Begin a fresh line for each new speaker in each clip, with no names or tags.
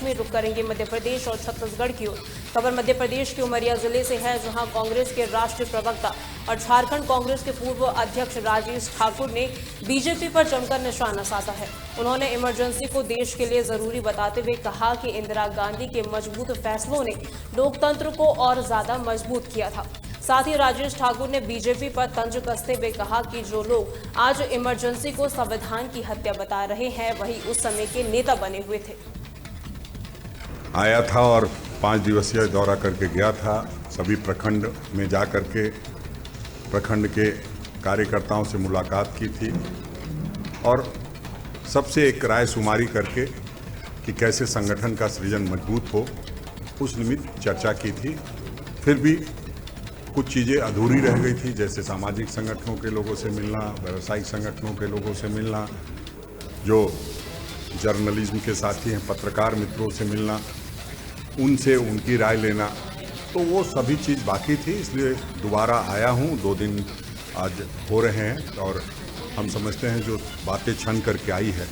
में रुख करेंगे मध्य प्रदेश और छत्तीसगढ़ की ओर। खबर मध्य प्रदेश के उमरिया जिले से है, जहां कांग्रेस के राष्ट्रीय प्रवक्ता और झारखंड कांग्रेस के पूर्व अध्यक्ष राजेश ठाकुर ने बीजेपी पर जमकर निशाना साधा है। उन्होंने इमरजेंसी को देश के लिए जरूरी बताते हुए कहा कि इंदिरा गांधी के मजबूत फैसलों ने लोकतंत्र को और ज्यादा मजबूत किया था। साथ ही राजेश ठाकुर ने बीजेपी पर तंज कसते हुए कहा कि जो लोग आज इमरजेंसी को संविधान की हत्या बता रहे हैं, वही उस समय के नेता बने हुए थे।
आया था और 5 दिवसीय दौरा करके गया था। सभी प्रखंड में जा करके प्रखंड के कार्यकर्ताओं से मुलाकात की थी और सबसे एक राय शुमारी करके कि कैसे संगठन का सृजन मजबूत हो, उस निमित्त चर्चा की थी। फिर भी कुछ चीज़ें अधूरी रह गई थी, जैसे सामाजिक संगठनों के लोगों से मिलना, व्यावसायिक संगठनों के लोगों से मिलना, जो जर्नलिज्म के साथी हैं, पत्रकार मित्रों से मिलना, उनसे उनकी राय लेना। तो वो सभी चीज़ बाकी थी, इसलिए दोबारा आया हूँ। 2 दिन आज हो रहे हैं और हम समझते हैं जो बातें छन करके आई है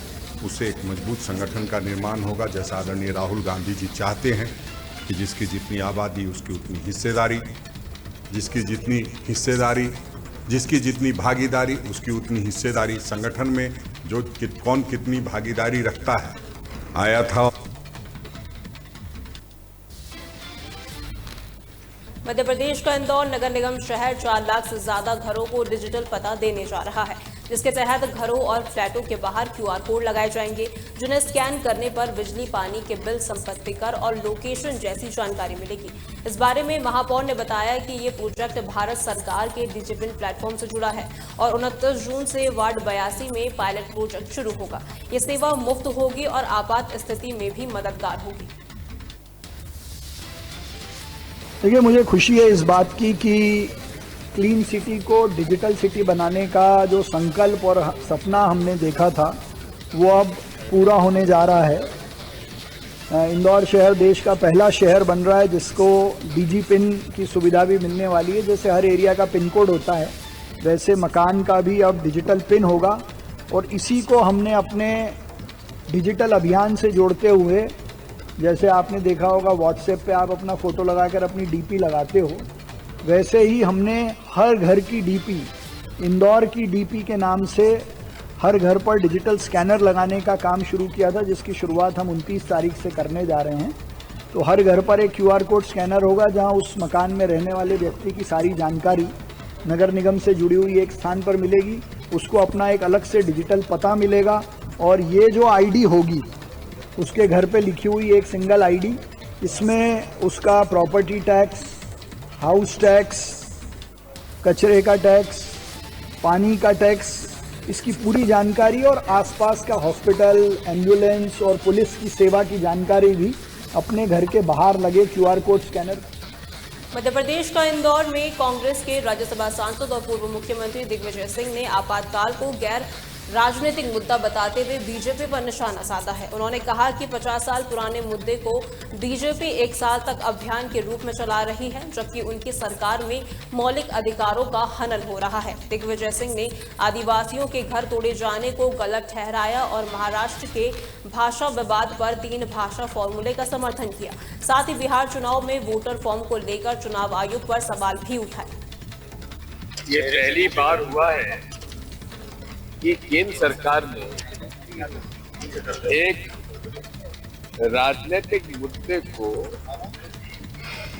उससे एक मजबूत संगठन का निर्माण होगा, जैसा आदरणीय राहुल गांधी जी चाहते हैं कि जिसकी जितनी आबादी उसकी उतनी हिस्सेदारी, जिसकी जितनी भागीदारी उसकी उतनी हिस्सेदारी। संगठन में जो कौन कितनी भागीदारी रखता है आया था।
मध्य प्रदेश का इंदौर नगर निगम शहर 4 लाख से ज्यादा घरों को डिजिटल पता देने जा रहा है, जिसके तहत घरों और फ्लैटों के बाहर QR कोड लगाए जाएंगे, जिन्हें स्कैन करने पर बिजली, पानी के बिल, संपत्ति कर और लोकेशन जैसी जानकारी मिलेगी। इस बारे में महापौर ने बताया कि ये प्रोजेक्ट भारत सरकार के डिजिटल प्लेटफॉर्म से जुड़ा है और 29 जून से वार्ड 82 में पायलट प्रोजेक्ट शुरू होगा। ये सेवा मुफ्त होगी और आपात स्थिति में भी मददगार होगी।
देखिए, मुझे खुशी है इस बात की कि क्लीन सिटी को डिजिटल सिटी बनाने का जो संकल्प और सपना हमने देखा था वो अब पूरा होने जा रहा है। इंदौर शहर देश का पहला शहर बन रहा है जिसको डिजी पिन की सुविधा भी मिलने वाली है। जैसे हर एरिया का पिन कोड होता है, वैसे मकान का भी अब डिजिटल पिन होगा और इसी को हमने अपने डिजिटल अभियान से जोड़ते हुए, जैसे आपने देखा होगा व्हाट्सएप पे आप अपना फ़ोटो लगाकर अपनी डीपी लगाते हो, वैसे ही हमने हर घर की डीपी, इंदौर की डीपी के नाम से हर घर पर डिजिटल स्कैनर लगाने का काम शुरू किया था, जिसकी शुरुआत हम 29 तारीख से करने जा रहे हैं। तो हर घर पर एक QR कोड स्कैनर होगा, जहां उस मकान में रहने वाले व्यक्ति की सारी जानकारी नगर निगम से जुड़ी हुई एक स्थान पर मिलेगी। उसको अपना एक अलग से डिजिटल पता मिलेगा और ये जो ID होगी उसके घर पे लिखी हुई एक सिंगल ID, इसमें उसका प्रॉपर्टी टैक्स, हाउस टैक्स, कचरे का टैक्स, पानी का टैक्स, इसकी पूरी जानकारी और आसपास का हॉस्पिटल, एम्बुलेंस और पुलिस की सेवा की जानकारी भी अपने घर के बाहर लगे QR code scanner.
Madhya Pradesh का इंदौर में कांग्रेस के राज्यसभा सांसद और पूर्व मुख्यमंत्री दिग्विजय सिंह ने आपातकाल को गैर राजनीतिक मुद्दा बताते हुए बीजेपी पर निशाना साधा है। उन्होंने कहा कि 50 साल पुराने मुद्दे को बीजेपी 1 साल तक अभियान के रूप में चला रही है, जबकि उनकी सरकार में मौलिक अधिकारों का हनन हो रहा है। दिग्विजय सिंह ने आदिवासियों के घर तोड़े जाने को गलत ठहराया और महाराष्ट्र के भाषा विवाद पर 3 भाषा फॉर्मूले का समर्थन किया। साथ ही बिहार चुनाव में वोटर फॉर्म को लेकर चुनाव आयोग पर सवाल भी उठाए।
ये पहली बार हुआ है कि केंद्र सरकार ने एक राजनीतिक मुद्दे को,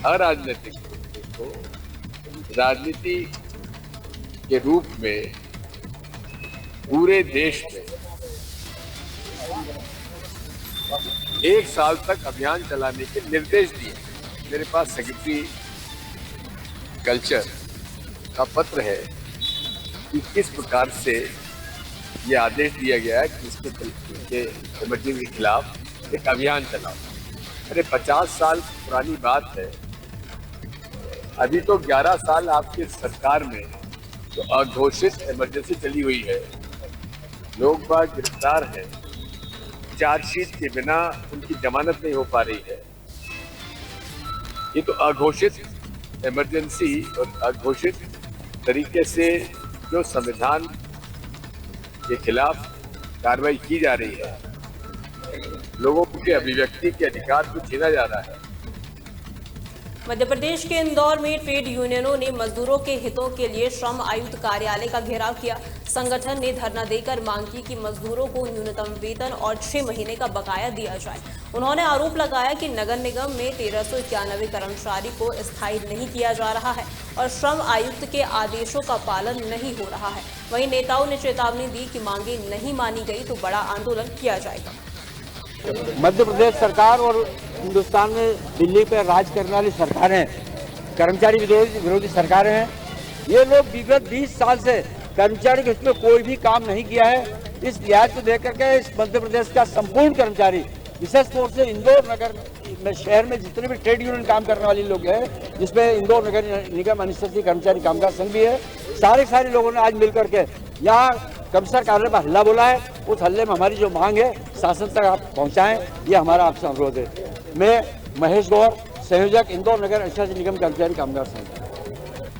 अराजनीतिक मुद्दे को राजनीति के रूप में पूरे देश में 1 साल तक अभियान चलाने के निर्देश दिए। मेरे पास सेक्रेटरी कल्चर का पत्र है कि किस प्रकार से ये आदेश दिया गया है कि इसके इमरजेंसी के खिलाफ एक अभियान चलाओ। अरे 50 साल पुरानी बात है, अभी तो 11 साल आपकी सरकार में जो अघोषित इमरजेंसी चली हुई है, लोग बाग गिरफ्तार हैं, चार्जशीट के बिना उनकी जमानत नहीं हो पा रही है। ये तो अघोषित इमरजेंसी और अघोषित तरीके से जो संविधान के खिलाफ कार्रवाई की जा रही है, लोगों उनके अभिव्यक्ति के अधिकार को छीना जा रहा है।
मध्य प्रदेश के इंदौर में ट्रेड यूनियनों ने मजदूरों के हितों के लिए श्रम आयुक्त कार्यालय का घेराव किया। संगठन ने धरना देकर मांग की कि मजदूरों को न्यूनतम वेतन और 6 महीने का बकाया दिया जाए। उन्होंने आरोप लगाया कि नगर निगम में 1391 कर्मचारी को स्थायी नहीं किया जा रहा है और श्रम आयुक्त के आदेशों का पालन नहीं हो रहा है। वहीं नेताओं ने चेतावनी दी कि मांगे नहीं मानी गई तो बड़ा आंदोलन किया जाएगा।
मध्य प्रदेश सरकार और हिंदुस्तान में दिल्ली पर राज करने वाली सरकारें कर्मचारी विरोधी सरकारें हैं। ये लोग विगत 20 साल से कर्मचारी के उसमें कोई भी काम नहीं किया है। इस लिहाज को देख करके इस मध्य प्रदेश का संपूर्ण कर्मचारी, विशेष तौर से इंदौर नगर में शहर में जितने भी ट्रेड यूनियन काम करने वाले लोग हैं, जिसमें इंदौर नगर निगम अनुसूचित कर्मचारी कामगार संघ भी है, सारे लोगों ने आज मिल करके यहाँ कमिश्नर कार्यालय पर हल्ला बोला है। उस हल्ले में हमारी जो मांग है शासन तक आप पहुँचाएं, ये हमारा आपसे अनुरोध है। मैं महेश गौर, संयोजक इंदौर नगर अनुसूचित निगम कर्मचारी कामगार संघ।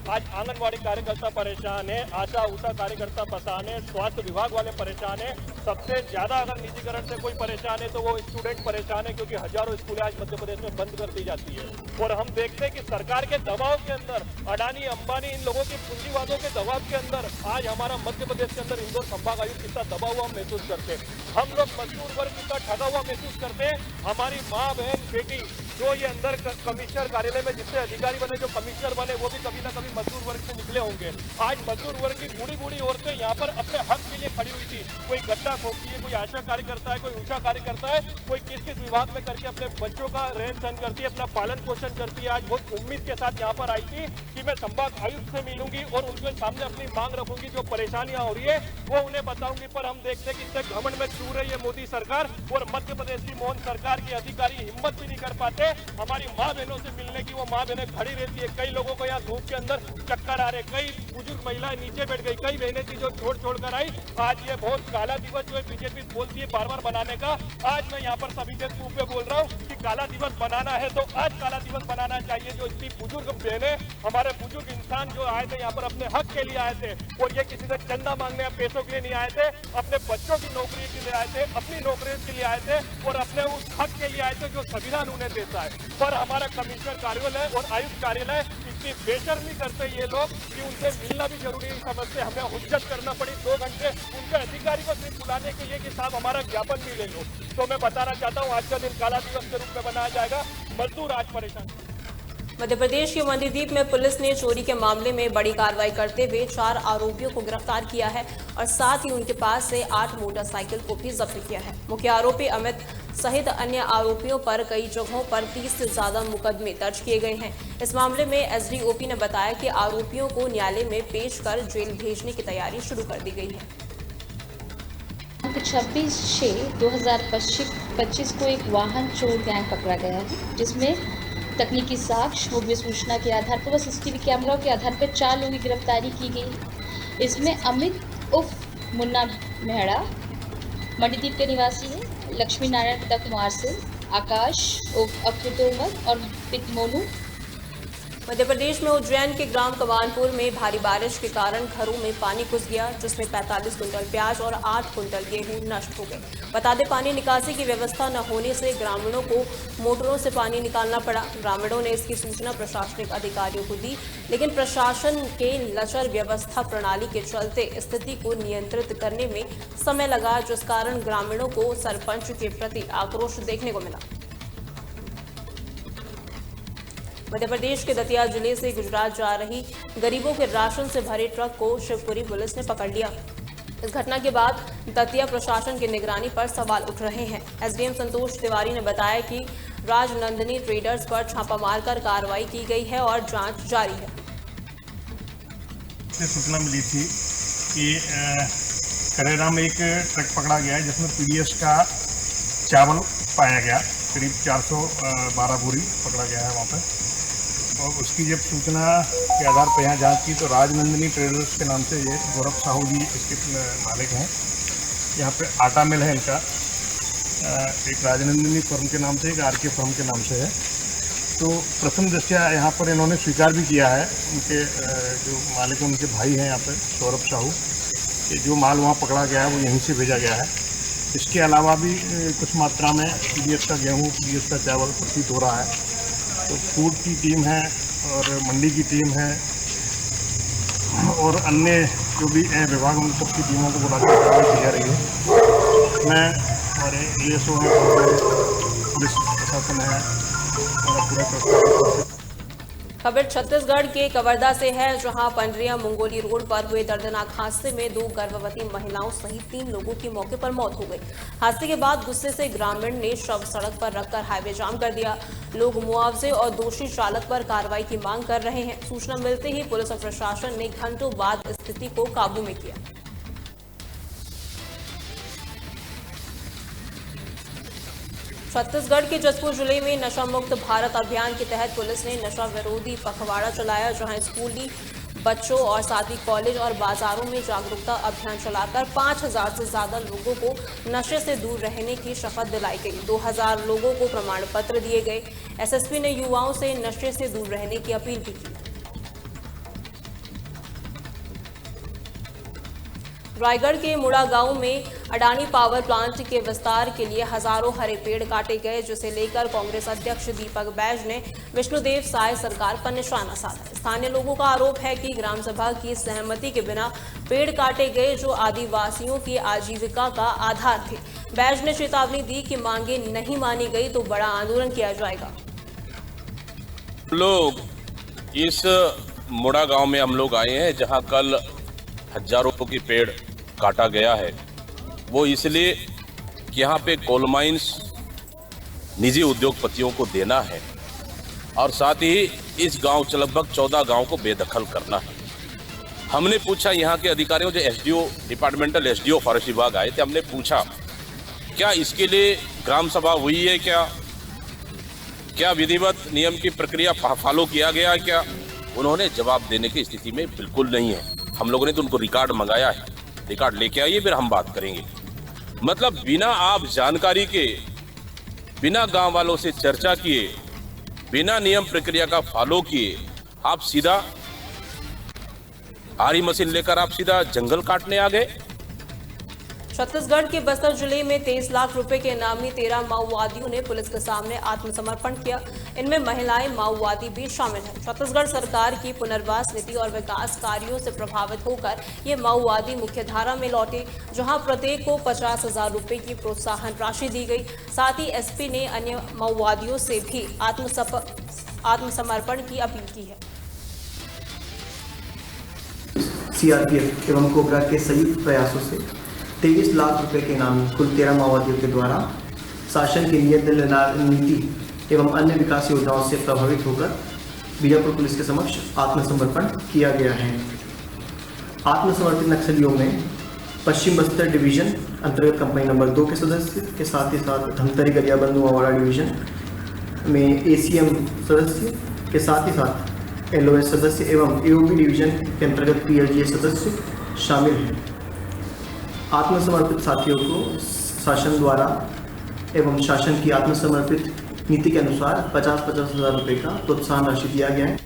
आज आंगनवाड़ी कार्यकर्ता परेशान है, आशा उषा कार्यकर्ता परेशान है, स्वास्थ्य विभाग वाले परेशान है। सबसे ज्यादा अगर निजीकरण से कोई परेशान है तो वो स्टूडेंट परेशान है, क्योंकि हजारों स्कूलें आज मध्य प्रदेश में बंद कर दी जाती है। और हम देखते हैं कि सरकार के दबाव के अंदर, अडानी अंबानी इन लोगों के पूंजीवादों के दबाव के अंदर आज हमारा मध्य प्रदेश के अंदर इंदौर संभाग आयुक्त कितना दबा हुआ महसूस करते हैं। हम लोग मजदूर वर्ग कितना ठगा हुआ महसूस करते हैं। हमारी माँ बहन बेटी जो ये अंदर कमिश्नर कार्यालय में जिससे अधिकारी बने, जो कमिश्नर बने, वो भी कभी ना कभी मजदूर वर्ग से निकले होंगे। आज मजदूर वर्ग की बूढ़ी औरतें यहाँ पर अपने हक के लिए खड़ी हुई थी। कोई गड्ढा खोदती है, कोई आशा कार्यकर्ता है, कोई ऊषा कार्यकर्ता है, कोई किस विभाग में करके अपने बच्चों का रहन सहन करती है, अपना पालन पोषण करती है। आज बहुत उम्मीद के साथ यहाँ पर आई थी कि मैं संभाग आयुक्त से मिलूंगी और उनके सामने अपनी मांग रखूंगी, जो परेशानियां हो रही है वो उन्हें बताऊंगी। पर हम देखते कि इतने घमंड में चूर रही है मोदी सरकार और मध्य प्रदेश की मोहन सरकार के अधिकारी हिम्मत भी नहीं कर पाते हमारी माँ बहनों से मिलने की। वो माँ बहनें खड़ी रहती है। कई लोगों को यहाँ धूप के अंदर चक्कर आ रहे, कई बुजुर्ग महिलाएं नीचे बैठ गई, कई बहनें थी जो छोड़ कर आई। आज ये बहुत काला दिवस जो है बीजेपी बोलती है बार बार बनाने का, आज मैं यहाँ पर सभी के मुंह पे बोल रहा हूँ कि काला दिवस बनाना है तो आज काला दिवस बनाना चाहिए। जो इतनी बुजुर्ग बहनें, हमारे बुजुर्ग इंसान जो आए थे यहाँ पर अपने हक के लिए आए थे, और ये किसी से चंदा मांगने या पैसों के लिए नहीं आए थे, अपने बच्चों की नौकरी के लिए आए थे, अपनी नौकरी के लिए आए थे और अपने उस हक के लिए आए थे जो संविधान उन्हें देता है। पर हमारा कमिश्नर कार्यालय और आयुक्त कार्यालय इतनी बेशर्मी करते ये लोग कि उनसे मिलना भी जरूरी नहीं समझते। हमें हुज्जत करना पड़ी 2 घंटे उनके अधिकारी को सिर्फ बुलाने के लिए कि साहब हमारा ज्ञापन भी ले लो। तो मैं बताना चाहता हूँ आज का दिन काला दिवस के रूप में बनाया जाएगा। मजदूर आज परेशान।
मध्य प्रदेश के मंडीदीप में पुलिस ने चोरी के मामले में बड़ी कार्रवाई करते हुए 4 आरोपियों को गिरफ्तार किया है और साथ ही उनके पास से 8 मोटरसाइकिल को भी जब्त किया है। मुख्य आरोपी अमित सहित अन्य आरोपियों पर कई जगहों पर 30 से ज्यादा मुकदमे दर्ज किए गए हैं। इस मामले में एसडीओपी ने बताया कि आरोपियों को न्यायालय में पेश कर जेल भेजने की तैयारी शुरू कर दी गई है।
26/6/2025 को एक वाहन चोर गैंग पकड़ा गया है, जिसमें तकनीकी साक्ष्य मुखबिर सूचना के आधार पर व सीसीटीवी कैमरों के आधार पर 4 लोगों की गिरफ्तारी की गई। इसमें अमित उर्फ मुन्ना मेहड़ा मंडीदीप के निवासी है, लक्ष्मी नारायण पिता कुमार सिंह, आकाश उर्फ अक्तुमत और पित मोनू।
मध्य प्रदेश में उज्जैन के ग्राम कमानपुर में भारी बारिश के कारण घरों में पानी घुस गया, जिसमें 45 कुंटल प्याज और 8 कुंटल गेहूं नष्ट हो गए। बता दें, पानी निकासी की व्यवस्था न होने से ग्रामीणों को मोटरों से पानी निकालना पड़ा। ग्रामीणों ने इसकी सूचना प्रशासनिक अधिकारियों को दी, लेकिन प्रशासन के लचर व्यवस्था प्रणाली के चलते स्थिति को नियंत्रित करने में समय लगा, जिस कारण ग्रामीणों को सरपंच के प्रति आक्रोश देखने को मिला। मध्य प्रदेश के दतिया जिले से गुजरात जा रही गरीबों के राशन से भरे ट्रक को शिवपुरी पुलिस ने पकड़ लिया। इस घटना के बाद दतिया प्रशासन की निगरानी पर सवाल उठ रहे हैं। एसडीएम संतोष तिवारी ने बताया कि राजनंदिनी ट्रेडर्स पर छापा मारकर कार्रवाई की गई है और जांच जारी है।
सूचना मिली थी कि करेरा में एक ट्रक पकड़ा गया है जिसमें पीडीएस का चावल पाया गया, करीब 412 बोरी पकड़ा गया है वहाँ पर। और उसकी जब सूचना के आधार पर यहाँ जांच की तो राजनंदिनी ट्रेडर्स के नाम से ये गौरव साहू जी इसके मालिक हैं। यहाँ पे आटा मिल है इनका, एक राजनंदिनी फर्म के नाम से, एक आरके फर्म के नाम से है। तो प्रथम दृष्टया यहाँ पर इन्होंने स्वीकार भी किया है, उनके जो मालिक उनके भाई हैं यहाँ पर सौरभ साहू, कि जो माल वहाँ पकड़ा गया है वो यहीं से भेजा गया है। इसके अलावा भी कुछ मात्रा में पीडीएस का गेहूँ, पीडीएस का चावल प्रतीत हो रहा है। तो फूड की टीम है और मंडी की टीम है और अन्य जो भी विभाग उन सबकी टीमों को बुलाकर कार्रवाई की जा रही है। मैं हमारे ASO हैं, पुलिस प्रशासन है, हमारा पूरा
खबर छत्तीसगढ़ के कवर्धा से है, जहां पंडरिया मुंगोली रोड पर हुए दर्दनाक हादसे में 2 गर्भवती महिलाओं सहित 3 लोगों की मौके पर मौत हो गई। हादसे के बाद गुस्से से ग्रामीण ने शव सड़क पर रखकर हाईवे जाम कर दिया। लोग मुआवजे और दोषी चालक पर कार्रवाई की मांग कर रहे हैं। सूचना मिलते ही पुलिस और प्रशासन ने घंटों बाद स्थिति को काबू में किया। छत्तीसगढ़ के जसपुर जिले में नशा मुक्त भारत अभियान के तहत पुलिस ने नशा विरोधी पखवाड़ा चलाया, जहां स्कूली बच्चों और साथ ही कॉलेज और बाजारों में जागरूकता अभियान चलाकर 5000 से ज्यादा लोगों को नशे से दूर रहने की शपथ दिलाई गई। 2000 लोगों को प्रमाण पत्र दिए गए। एसएसपी ने युवाओं से नशे से दूर रहने की अपील भी की। रायगढ़ के मुड़ा गांव में अडानी पावर प्लांट के विस्तार के लिए हजारों हरे पेड़ काटे गए, जिसे लेकर कांग्रेस अध्यक्ष दीपक बैज ने विष्णुदेव साय सरकार पर निशाना साधा। स्थानीय लोगों का आरोप है कि ग्राम सभा की सहमति के बिना पेड़ काटे गए, जो आदिवासियों की आजीविका का आधार थे। बैज ने चेतावनी दी कि मांगे नहीं मानी गई तो बड़ा आंदोलन किया जाएगा।
लोग इस मुड़ा गांव में हम लोग आए हैं, जहां कल हजारों की पेड़ काटा गया है। वो इसलिए कि यहाँ पे कोल माइंस निजी उद्योगपतियों को देना है और साथ ही इस गांव लगभग 14 गांव को बेदखल करना है। हमने पूछा यहाँ के अधिकारियों, जो एसडीओ डिपार्टमेंटल एसडीओ फॉरेस्ट विभाग आए थे, हमने पूछा क्या इसके लिए ग्राम सभा हुई है, क्या विधिवत नियम की प्रक्रिया फॉलो किया गया है क्या? उन्होंने जवाब देने की स्थिति में बिल्कुल नहीं है। हम लोगों ने तो उनको रिकॉर्ड मंगाया है, रिकॉर्ड लेके आइए फिर हम बात करेंगे। मतलब बिना आप जानकारी के, बिना गांव वालों से चर्चा किए, बिना नियम प्रक्रिया का फॉलो किए आप सीधा आरी मशीन लेकर आप सीधा जंगल काटने आ गए।
छत्तीसगढ़ के बस्तर जिले में 23 लाख रुपए के इनामी 13 माओवादियों ने पुलिस के सामने आत्मसमर्पण किया। इनमें महिलाएं माओवादी भी शामिल हैं। छत्तीसगढ़ सरकार की पुनर्वास नीति और विकास कार्यों से प्रभावित होकर ये माओवादी मुख्यधारा में लौटे, जहां प्रत्येक को 50,000 रुपए की प्रोत्साहन राशि दी गई। साथ ही एसपी ने अन्य माओवादियों से भी आत्मसमर्पण की अपील की है।
सीआरपीएफ एवं कोबरा के संयुक्त प्रयासों से 23 लाख रुपए के इनामी कुल 13 माओवादियों के द्वारा शासन की नीति एवं अन्य विकास योजनाओं से प्रभावित होकर बीजापुर पुलिस के समक्ष आत्मसमर्पण किया गया है। आत्मसमर्पित नक्सलियों में पश्चिम बस्तर डिवीजन अंतर्गत कंपनी नंबर 2 के सदस्य के साथ ही साथ धमतरी गरियाबंद आवाड़ा डिवीजन में ACM सदस्य के साथ ही साथ LOS सदस्य एवं AOB डिवीजन के अंतर्गत PLGA सदस्य शामिल हैं। आत्मसमर्पित साथियों को शासन द्वारा एवं शासन की आत्मसमर्पित नीति के अनुसार 50,000 रुपये का प्रोत्साहन राशि दिया गया है।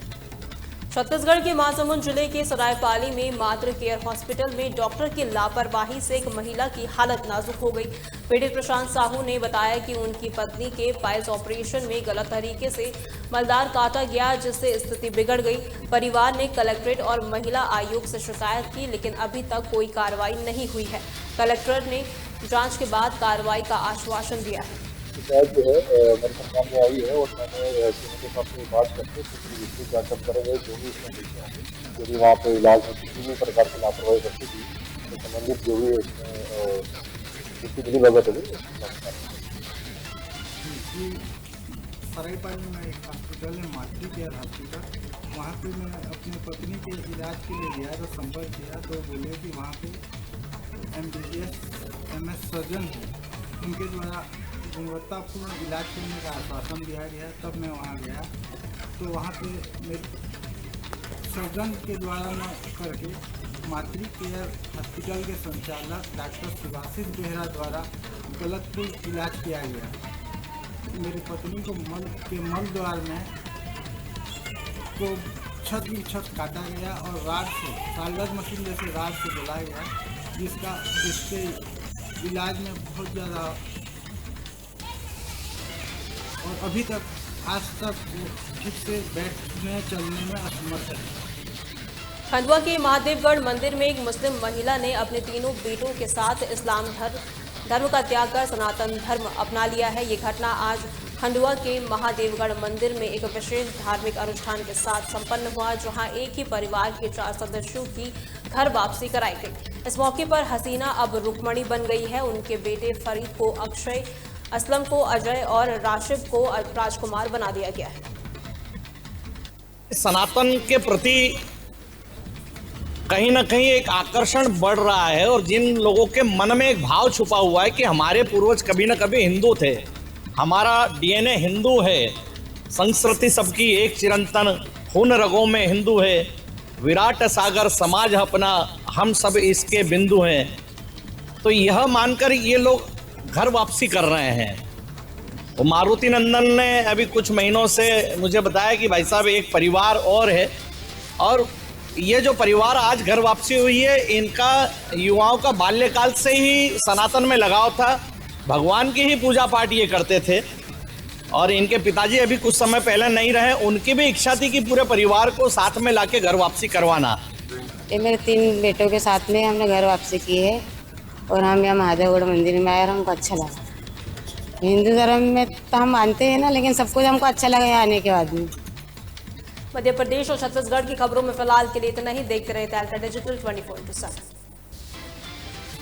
छत्तीसगढ़ के महासमुंद जिले के सरायपाली में मातृ केयर हॉस्पिटल में डॉक्टर की लापरवाही से एक महिला की हालत नाजुक हो गई। पीड़ित प्रशांत साहू ने बताया कि उनकी पत्नी के पाइल्स ऑपरेशन में गलत तरीके से मलदार काटा गया, जिससे स्थिति बिगड़ गई। परिवार ने कलेक्ट्रेट और महिला आयोग से शिकायत की, लेकिन अभी तक कोई कार्रवाई नहीं हुई है। कलेक्टर ने जांच के बाद कार्रवाई का आश्वासन दिया है।
शिकायत जो है मेरे सामने आई है और मैंने सीनियर के साथ में बात करके विस्तृत जांच करेंगे। जो भी इसमें देखा यदि वहाँ पे इलाज में किसी भी प्रकार की लापरवाही करती थी तो संबंधित जो भी इसमें विधि बाबत है।
सरायपाली में एक हॉस्पिटल है, मातृ केयर हॉस्पिटल, वहाँ पे मैं अपनी पत्नी के इलाज के लिए गया तो संपर्क किया तो बोले कि वहाँ पे MBBS MS सर्जन है, उनके द्वारा गुणवत्तापूर्ण इलाज करने का आश्वासन दिया गया। तब मैं वहाँ गया तो वहाँ पे मेरे सर्जन के द्वारा मैं करके मातृ केयर हॉस्पिटल के संचालक डॉक्टर सुभाषिष बेहरा द्वारा गलत इलाज किया गया। मेरी पत्नी को मल द्वार में को छत काटा गया और राड से साल्डर मशीन जैसे राड से जलाया गया, जिसके इलाज में बहुत ज़्यादा, और अभी तक आज तक वो ठीक से बैठने चलने में असमर्थ है।
खंडवा के महादेवगढ़ मंदिर में एक मुस्लिम महिला ने अपने तीनों बेटों के साथ इस्लाम धर्म का त्याग कर सनातन धर्म अपना लिया है। ये घटना आज खंडवा के महादेवगढ़ मंदिर में एक विशेष धार्मिक अनुष्ठान के साथ संपन्न हुआ, जहां एक ही परिवार के 4 सदस्यों की घर वापसी कराई गई। इस मौके पर हसीना अब रुक्मणी बन गई है। उनके बेटे फरीद को अक्षय, असलम को अजय और राशिद को राजकुमार बना दिया गया है।
सनातन के प्रति कहीं ना कहीं एक आकर्षण बढ़ रहा है, और जिन लोगों के मन में एक भाव छुपा हुआ है कि हमारे पूर्वज कभी न कभी हिंदू थे, हमारा डीएनए हिंदू है, संस्कृति सबकी एक चिरंतन, खून रगों में हिंदू है, विराट सागर समाज अपना, हम सब इसके बिंदु हैं, तो यह मानकर ये लोग घर वापसी कर रहे हैं। तो मारुति नंदन ने अभी कुछ महीनों से मुझे बताया कि भाई साहब एक परिवार और है, और ये जो परिवार आज घर वापसी हुई है, इनका युवाओं का बाल्यकाल से ही सनातन में लगाव था, भगवान की ही पूजा पाठ ये करते थे, और इनके पिताजी अभी कुछ समय पहले नहीं रहे, उनकी भी इच्छा थी कि पूरे परिवार को साथ में लाके घर वापसी करवाना।
ये मेरे 3 बेटों के साथ में हमने घर वापसी की है, और हम यहाँ महादेवगढ़ मंदिर में आए और हमको अच्छा लगा। हिंदू धर्म में तो हम मानते हैं ना, लेकिन सब कुछ हमको अच्छा लगा यहाँ आने के बाद में।
मध्य प्रदेश और छत्तीसगढ़ की खबरों में फिलहाल के लिए इतना ही। देखते रहे तहलका डिजिटल 24/7।